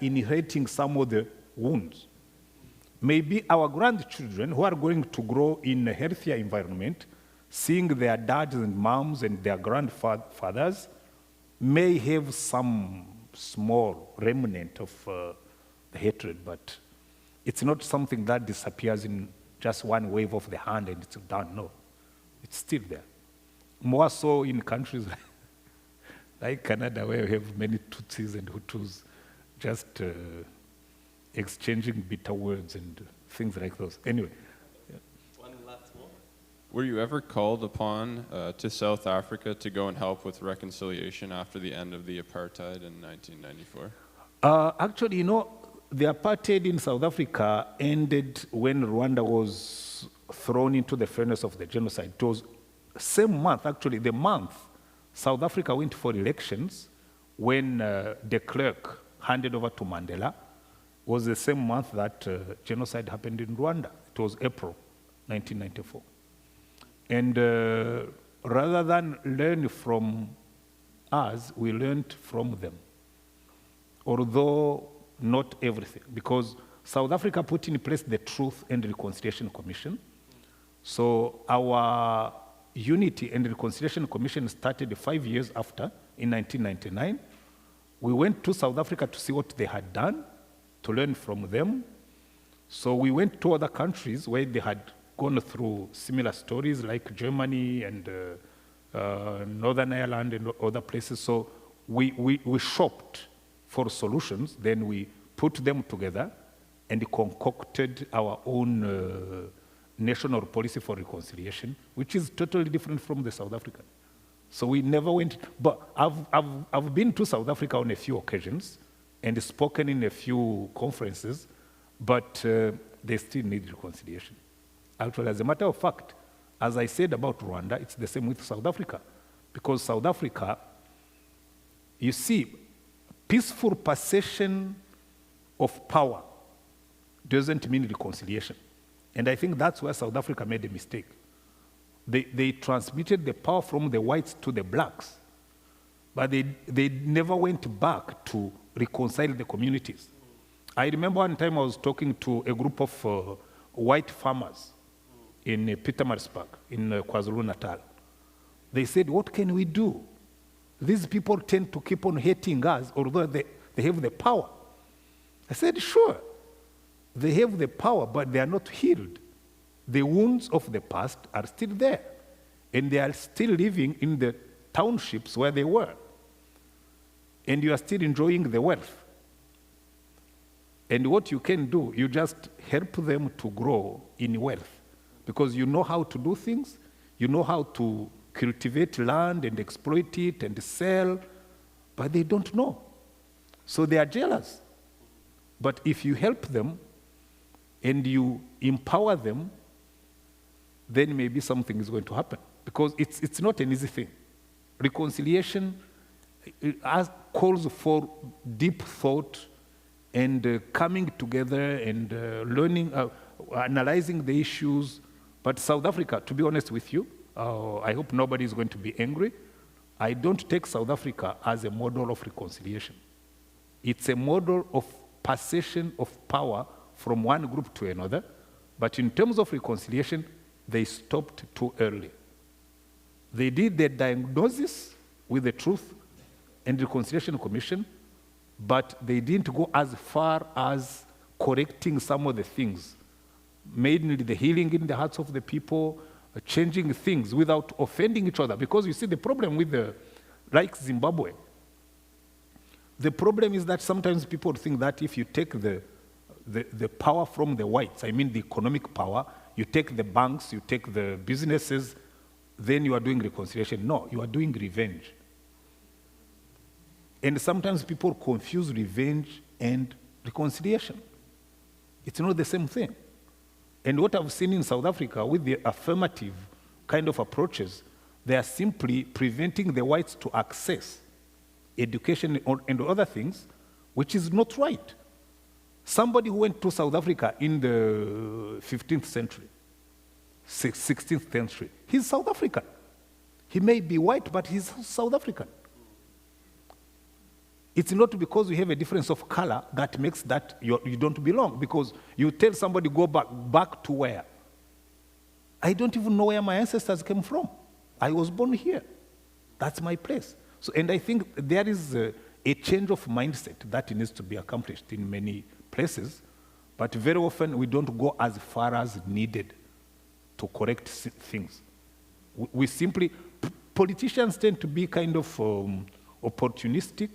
inheriting some of the wounds. Maybe our grandchildren, who are going to grow in a healthier environment, seeing their dads and moms and their grandfathers, may have some small remnant of the hatred, but It's not something that disappears in just one wave of the hand and it's done. No, it's still there. More so in countries like Canada, where we have many Tutsis and Hutus just exchanging bitter words and things like those. Anyway. One last one. Were you ever called upon to South Africa to go and help with reconciliation after the end of the apartheid in 1994? Actually, the apartheid in South Africa ended when Rwanda was thrown into the furnace of the genocide. It was same month, actually, the month South Africa went for elections when de Klerk handed over to Mandela was the same month that genocide happened in Rwanda. It was April 1994. And rather than learn from us, we learned from them. Although not everything, because South Africa put in place the Truth and Reconciliation Commission. So our Unity and Reconciliation Commission started 5 years after, in 1999. We went to South Africa to see what they had done, to learn from them. So we went to other countries where they had gone through similar stories, like Germany and Northern Ireland and other places. So we shopped for solutions, then we put them together and concocted our own national policy for reconciliation, which is totally different from the South African. So we never went, but I've been to South Africa on a few occasions and spoken in a few conferences, but they still need reconciliation. Actually, as a matter of fact, as I said about Rwanda, it's the same with South Africa. Because South Africa, you see, peaceful possession of power doesn't mean reconciliation. And I think that's where South Africa made a mistake. They transmitted the power from the whites to the blacks, but they never went back to reconcile the communities. I remember one time I was talking to a group of white farmers in Pietermaritzburg, in KwaZulu-Natal. They said, what can we do? These people tend to keep on hating us, although they have the power. I said, sure, they have the power, but they are not healed. The wounds of the past are still there, and they are still living in the townships where they were. And you are still enjoying the wealth. And what you can do, you just help them to grow in wealth, because you know how to do things, you know how to cultivate land and exploit it and sell, but they don't know. So they are jealous. But if you help them and you empower them, then maybe something is going to happen. Because it's not an easy thing. Reconciliation calls for deep thought and coming together and learning, analyzing the issues. But South Africa, to be honest with you, I hope nobody is going to be angry. I don't take South Africa as a model of reconciliation. It's a model of possession of power from one group to another. But in terms of reconciliation, they stopped too early. They did the diagnosis with the Truth and Reconciliation Commission, but they didn't go as far as correcting some of the things, mainly the healing in the hearts of the people, changing things without offending each other. Because you see, the problem with like Zimbabwe, the problem is that sometimes people think that if you take the power from the whites, I mean the economic power, you take the banks, you take the businesses, then you are doing reconciliation. No, you are doing revenge. And sometimes people confuse revenge and reconciliation. It's not the same thing. And what I've seen in South Africa with the affirmative kind of approaches, they are simply preventing the whites to access education and other things, which is not right. Somebody who went to South Africa in the 15th century, 16th century, he's South African. He may be white, but he's South African. It's not because we have a difference of color that makes that you don't belong, because you tell somebody go back to where? I don't even know where my ancestors came from. I was born here. That's my place. So, and I think there is a change of mindset that needs to be accomplished in many places, But very often we don't go as far as needed to correct things. We simply, politicians tend to be kind of opportunistic,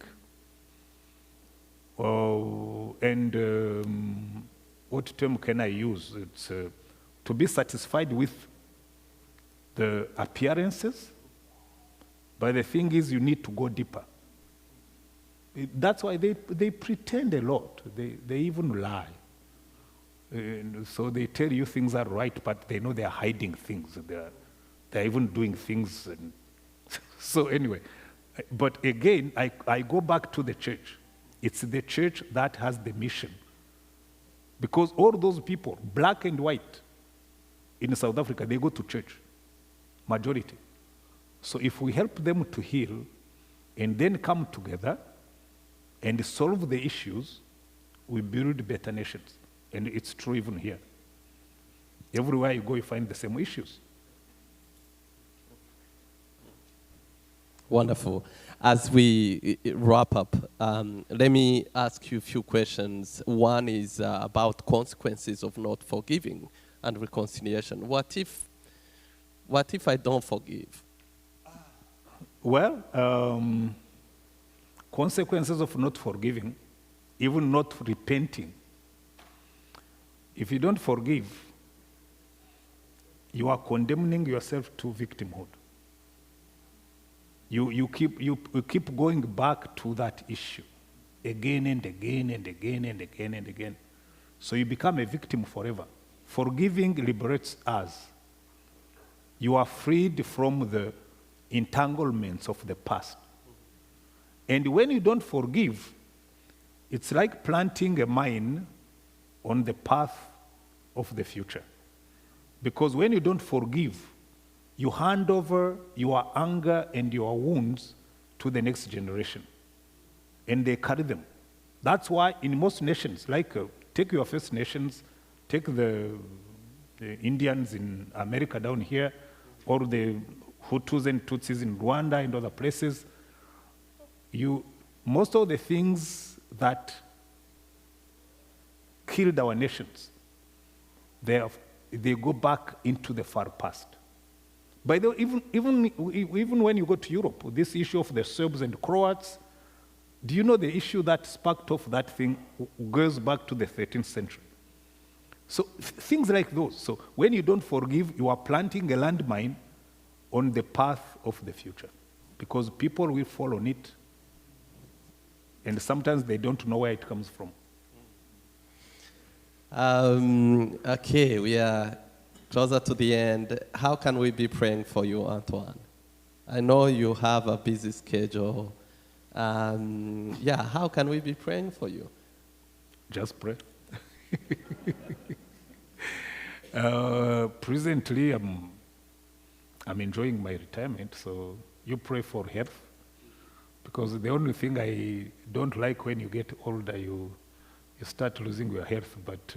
and what term can I use? It's to be satisfied with the appearances, but the thing is you need to go deeper. That's why they pretend a lot. They even lie. And so they tell you things are right, but they know they're hiding things. They're even doing things. And so anyway, but again, I go back to the church. It's the church that has the mission. Because all those people, black and white, in South Africa, they go to church, majority. So if we help them to heal and then come together and solve the issues, we build better nations. And it's true even here. Everywhere you go, you find the same issues. Wonderful. As we wrap up, let me ask you a few questions. One is about consequences of not forgiving and reconciliation. What if I don't forgive? Well, consequences of not forgiving, even not repenting. If you don't forgive, you are condemning yourself to victimhood. You keep going back to that issue again and again and again and again and again. So you become a victim forever. Forgiving liberates us. You are freed from the entanglements of the past. And when you don't forgive, it's like planting a mine on the path of the future. Because when you don't forgive, you hand over your anger and your wounds to the next generation. And they carry them. That's why in most nations, like take your First Nations, take the Indians in America down here, or the Hutus and Tutsis in Rwanda and other places, most of the things that killed our nations, they go back into the far past. By the way, even when you go to Europe, this issue of the Serbs and Croats, do you know the issue that sparked off that thing goes back to the 13th century? So things like those. So when you don't forgive, you are planting a landmine on the path of the future, because people will fall on it, and sometimes they don't know where it comes from. Okay, we are closer to the end. How can we be praying for you, Antoine? I know you have a busy schedule. How can we be praying for you? Just pray. Presently, I'm enjoying my retirement, so you pray for health, because the only thing I don't like when you get older, you start losing your health, but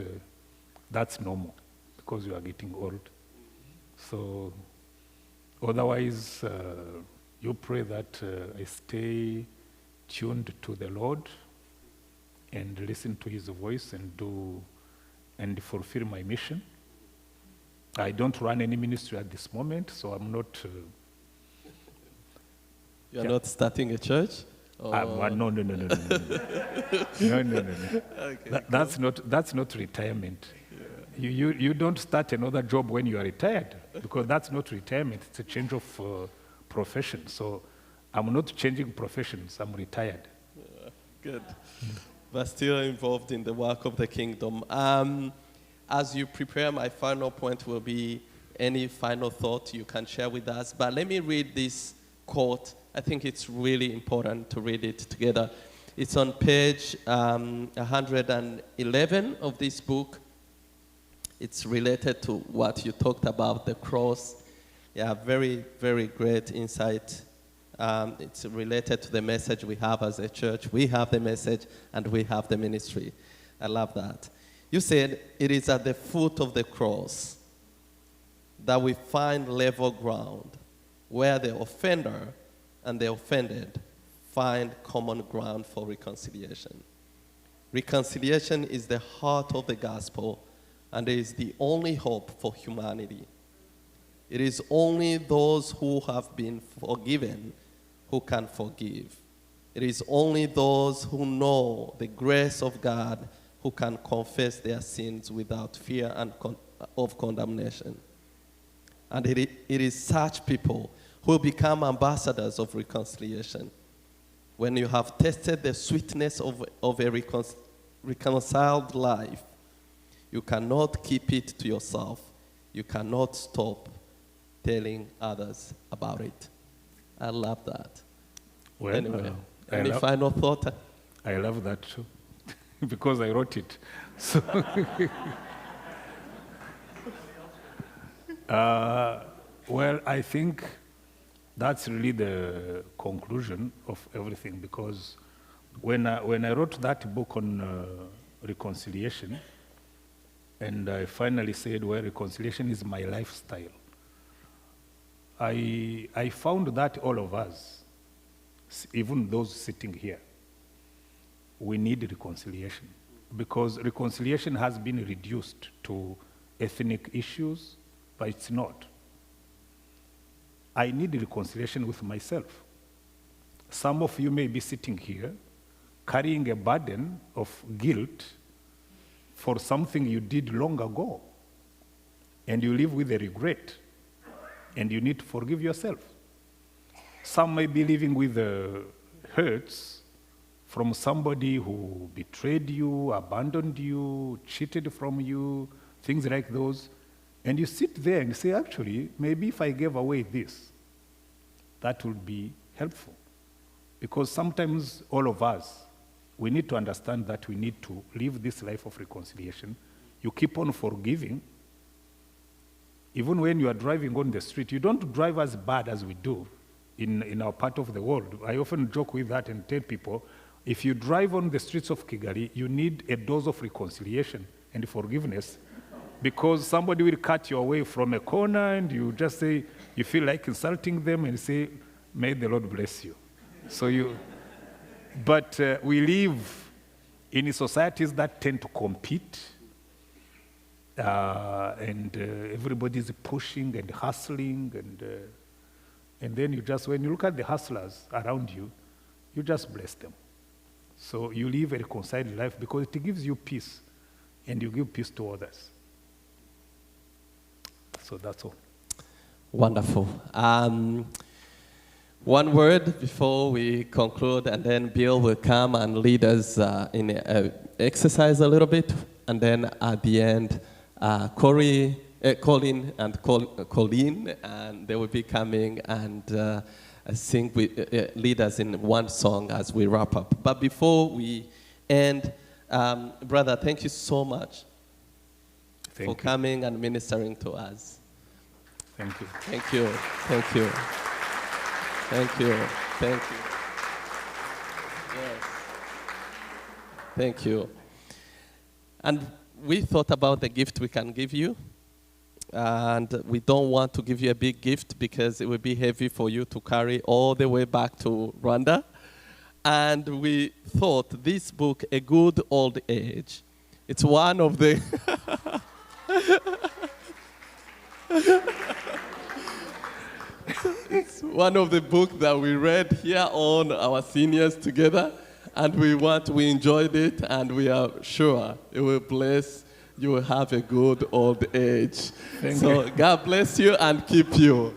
that's normal because you are getting old. So otherwise, you pray that I stay tuned to the Lord and listen to his voice and fulfill my mission. I don't run any ministry at this moment, so I'm not... You're not starting a church? No. No. Okay, that's not retirement. Yeah. You don't start another job when you are retired, because that's not retirement. It's a change of profession. So I'm not changing professions. I'm retired. Yeah, good. But still involved in the work of the kingdom. As you prepare, my final point will be any final thought you can share with us. But let me read this quote. I think it's really important to read it together. It's on page 111 of this book. It's related to what you talked about, the cross. Yeah, very, very great insight. It's related to the message we have as a church. We have the message and we have the ministry. I love that. You said, it is at the foot of the cross that we find level ground where the offender and the offended find common ground for reconciliation. Reconciliation is the heart of the gospel and is the only hope for humanity. It is only those who have been forgiven who can forgive. It is only those who know the grace of God who can confess their sins without fear of condemnation. And it is such people who become ambassadors of reconciliation. When you have tasted the sweetness of a reconciled life, you cannot keep it to yourself. You cannot stop telling others about it. I love that. Well, anyway, any final thought? I love that too, because I wrote it. So, well, I think that's really the conclusion of everything, because when I wrote that book on reconciliation, and I finally said, well, reconciliation is my lifestyle, I found that all of us, even those sitting here, we need reconciliation, because reconciliation has been reduced to ethnic issues, but it's not. I need reconciliation with myself. Some of you may be sitting here carrying a burden of guilt for something you did long ago, and you live with a regret, and you need to forgive yourself. Some may be living with hurts from somebody who betrayed you, abandoned you, cheated from you, things like those. And you sit there and say, actually, maybe if I gave away this, that would be helpful. Because sometimes all of us, we need to understand that we need to live this life of reconciliation. You keep on forgiving. Even when you are driving on the street, you don't drive as bad as we do in our part of the world. I often joke with that and tell people, if you drive on the streets of Kigali, you need a dose of reconciliation and forgiveness, because somebody will cut you away from a corner and you just say, you feel like insulting them and say, may the Lord bless you. But we live in societies that tend to compete, and everybody's pushing and hustling, and then when you look at the hustlers around you, you just bless them. So you live a reconciled life because it gives you peace, and you give peace to others. So that's all. Wonderful. One word before we conclude, and then Bill will come and lead us in exercise a little bit, and then at the end, Colin and Colleen, and they will be coming and lead us in one song as we wrap up. But before we end, brother, thank you so much for coming and ministering to us. Thank you. Thank you. Thank you. Thank you. Thank you. Yes. Thank you. And we thought about the gift we can give you. And we don't want to give you a big gift because it would be heavy for you to carry all the way back to Rwanda. And we thought this book, A Good Old Age, it's one of the... It's one of the books that we read here on our seniors together, and we enjoyed it, and we are sure it will bless. You will have a good old age. Thank you. God bless you and keep you.